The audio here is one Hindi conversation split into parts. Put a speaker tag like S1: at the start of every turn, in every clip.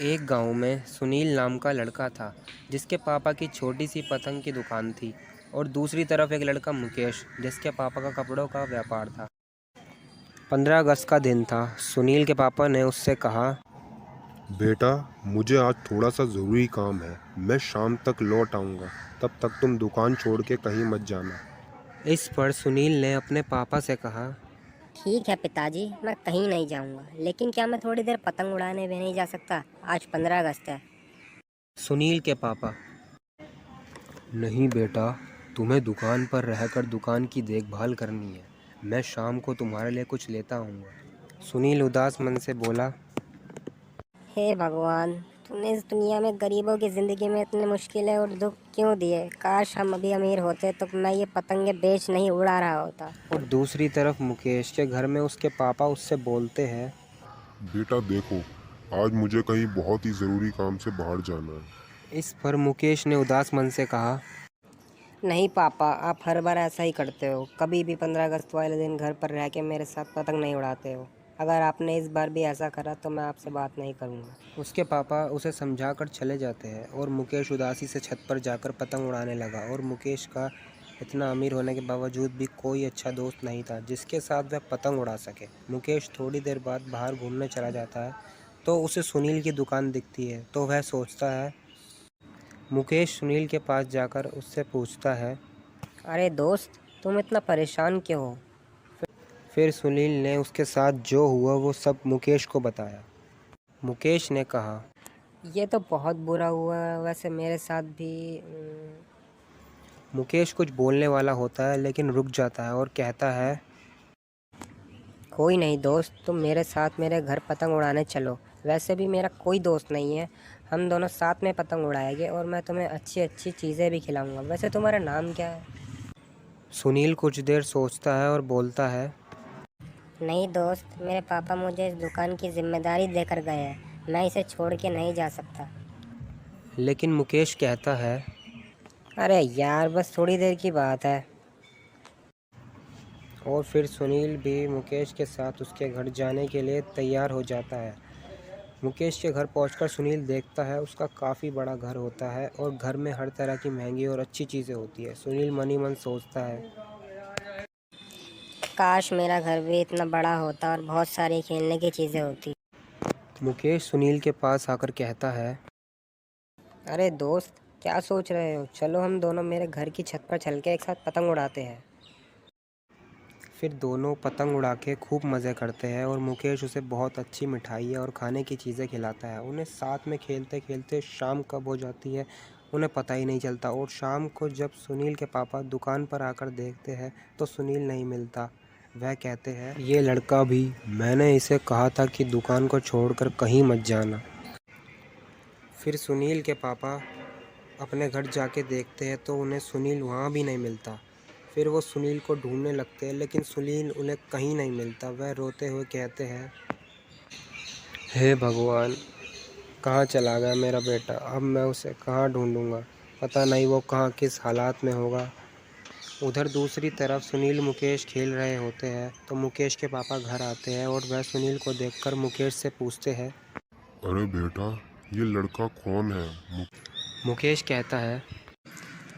S1: एक गांव में सुनील नाम का लड़का था जिसके पापा की छोटी सी पतंग की दुकान थी। और दूसरी तरफ एक लड़का मुकेश जिसके पापा का कपड़ों का व्यापार था। 15 अगस्त का दिन था। सुनील के पापा ने उससे कहा,
S2: बेटा, मुझे आज थोड़ा सा ज़रूरी काम है। मैं शाम तक लौट आऊँगा। तब तक तुम दुकान छोड़ के कहीं मत जाना।
S1: इस पर सुनील ने अपने पापा से कहा,
S3: ठीक है पिताजी, मैं कहीं नहीं जाऊंगा, लेकिन क्या मैं थोड़ी देर पतंग उड़ाने भी नहीं जा सकता? आज 15 अगस्त है।
S1: सुनील के पापा, नहीं बेटा, तुम्हें दुकान पर रहकर दुकान की देखभाल करनी है। मैं शाम को तुम्हारे लिए कुछ लेता आऊँगा। सुनील उदास मन से बोला,
S3: हे भगवान, तूने इस दुनिया में गरीबों की ज़िंदगी में इतने मुश्किलें और दुख क्यों दिए? काश हम अभी अमीर होते तो मैं ये पतंगे बेच नहीं उड़ा रहा होता।
S1: और दूसरी तरफ मुकेश के घर में उसके पापा उससे बोलते हैं,
S2: बेटा देखो, आज मुझे कहीं बहुत ही ज़रूरी काम से बाहर जाना है।
S1: इस पर मुकेश ने उदास मन से कहा,
S3: नहीं पापा, आप हर बार ऐसा ही करते हो। कभी भी 15 अगस्त वाले दिन घर पर रह के मेरे साथ पतंग नहीं उड़ाते हो। अगर आपने इस बार भी ऐसा करा तो मैं आपसे बात नहीं करूँगा।
S1: उसके पापा उसे समझाकर चले जाते हैं और मुकेश उदासी से छत पर जाकर पतंग उड़ाने लगा। और मुकेश का इतना अमीर होने के बावजूद भी कोई अच्छा दोस्त नहीं था जिसके साथ वह पतंग उड़ा सके। मुकेश थोड़ी देर बाद बाहर घूमने चला जाता है तो उसे सुनील की दुकान दिखती है। तो वह सोचता है। मुकेश सुनील के पास जाकर उससे पूछता है।
S3: अरे दोस्त, तुम इतना परेशान क्यों हो?
S1: फिर सुनील ने उसके साथ जो हुआ वो सब मुकेश को बताया। मुकेश ने कहा,
S3: ये तो बहुत बुरा हुआ। वैसे मेरे साथ भी
S1: मुकेश कुछ बोलने वाला होता है लेकिन रुक जाता है और कहता है,
S3: कोई नहीं दोस्त, तुम मेरे साथ मेरे घर पतंग उड़ाने चलो। वैसे भी मेरा कोई दोस्त नहीं है। हम दोनों साथ में पतंग उड़ाएंगे और मैं तुम्हें अच्छी अच्छी चीज़ें भी खिलाऊंगा। वैसे तुम्हारा नाम क्या है?
S1: सुनील कुछ देर सोचता है और बोलता है,
S3: नहीं दोस्त, मेरे पापा मुझे इस दुकान की जिम्मेदारी देकर गए हैं। मैं इसे छोड़ के नहीं जा सकता।
S1: लेकिन मुकेश कहता है।
S3: अरे यार, बस थोड़ी देर की बात है।
S1: और फिर सुनील भी मुकेश के साथ उसके घर जाने के लिए तैयार हो जाता है। मुकेश के घर पहुंचकर सुनील देखता है उसका काफ़ी बड़ा घर होता है और घर में हर तरह की महंगी और अच्छी चीज़ें होती है। सुनील मन ही मन सोचता है,
S3: काश मेरा घर भी इतना बड़ा होता और बहुत सारी खेलने की चीज़ें होती।
S1: मुकेश सुनील के पास आकर कहता है,
S3: अरे दोस्त, क्या सोच रहे हो? चलो हम दोनों मेरे घर की छत पर चल के एक साथ पतंग उड़ाते हैं।
S1: फिर दोनों पतंग उड़ा के खूब मज़े करते हैं और मुकेश उसे बहुत अच्छी मिठाई और खाने की चीज़ें खिलाता है। उन्हें साथ में खेलते खेलते शाम कब हो जाती है उन्हें पता ही नहीं चलता। और शाम को जब सुनील के पापा दुकान पर आकर देखते हैं तो सुनील नहीं मिलता। वह कहते हैं, ये लड़का भी, मैंने इसे कहा था कि दुकान को छोड़कर कहीं मत जाना। फिर सुनील के पापा अपने घर जाके देखते हैं तो उन्हें सुनील वहाँ भी नहीं मिलता। फिर वो सुनील को ढूंढने लगते हैं लेकिन सुनील उन्हें कहीं नहीं मिलता। वह रोते हुए कहते हैं, हे भगवान, कहाँ चला गया मेरा बेटा? अब मैं उसे कहाँ ढूंढूंगा? पता नहीं वो कहाँ किस हालात में होगा। उधर दूसरी तरफ सुनील मुकेश खेल रहे होते हैं तो मुकेश के पापा घर आते हैं और वह सुनील को देखकर मुकेश से पूछते हैं।
S2: अरे बेटा, ये लड़का कौन है?
S1: मुकेश कहता है,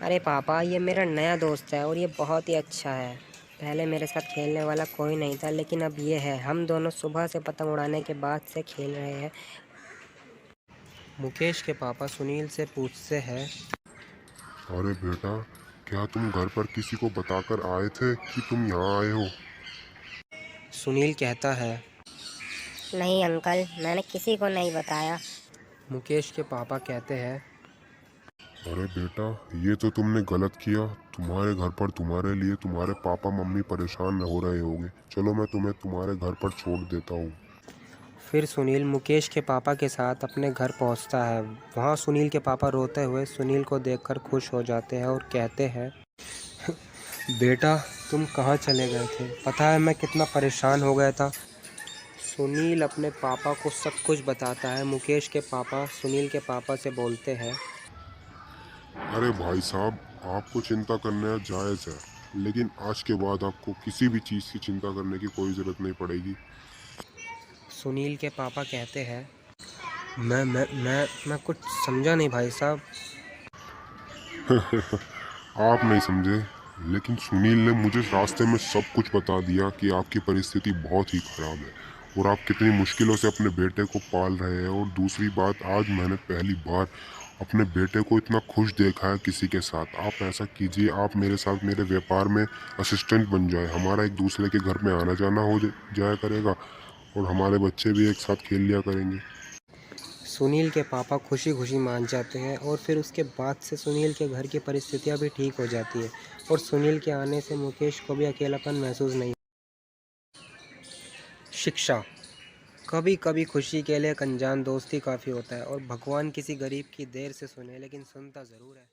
S3: अरे पापा, ये मेरा नया दोस्त है और ये बहुत ही अच्छा है। पहले मेरे साथ खेलने वाला कोई नहीं था, लेकिन अब ये है। हम दोनों सुबह से पतंग उड़ाने के बाद से खेल रहे हैं।
S1: मुकेश के पापा सुनील से पूछते हैं,
S2: अरे बेटा, क्या तुम घर पर किसी को बताकर आए थे कि तुम यहाँ आए हो?
S1: सुनील कहता है।
S3: नहीं अंकल, मैंने किसी को नहीं बताया।
S1: मुकेश के पापा कहते हैं,
S2: अरे बेटा, ये तो तुमने गलत किया। तुम्हारे घर पर तुम्हारे लिए तुम्हारे पापा मम्मी परेशान हो रहे होंगे। चलो मैं तुम्हें तुम्हारे घर पर छोड़ देता हूँ।
S1: फिर सुनील मुकेश के पापा के साथ अपने घर पहुंचता है। वहां सुनील के पापा रोते हुए सुनील को देखकर खुश हो जाते हैं और कहते हैं, बेटा, तुम कहाँ चले गए थे? पता है मैं कितना परेशान हो गया था। सुनील अपने पापा को सब कुछ बताता है। मुकेश के पापा सुनील के पापा से बोलते हैं,
S2: अरे भाई साहब, आपको चिंता करना जायज़ है, लेकिन आज के बाद आपको किसी भी चीज़ की चिंता करने की कोई ज़रूरत नहीं पड़ेगी।
S1: सुनील के पापा कहते हैं, मैं कुछ समझा नहीं भाई साहब।
S2: आप नहीं समझे, लेकिन सुनील ने मुझे रास्ते में सब कुछ बता दिया कि आपकी परिस्थिति बहुत ही खराब है और आप कितनी मुश्किलों से अपने बेटे को पाल रहे हैं। और दूसरी बात, आज मैंने पहली बार अपने बेटे को इतना खुश देखा है किसी के साथ। आप ऐसा कीजिए, आप मेरे साथ मेरे व्यापार में असिस्टेंट बन जाए, हमारा एक दूसरे के घर में आना जाना हो जाया करेगा और हमारे बच्चे भी एक साथ खेल लिया करेंगे।
S1: सुनील के पापा खुशी खुशी मान जाते हैं और फिर उसके बाद से सुनील के घर की परिस्थितियां भी ठीक हो जाती है और सुनील के आने से मुकेश को भी अकेलापन महसूस नहीं। शिक्षा। कभी कभी खुशी के लिए एक अनजान दोस्त ही काफ़ी होता है और भगवान किसी गरीब की देर से सुने लेकिन सुनता ज़रूर है।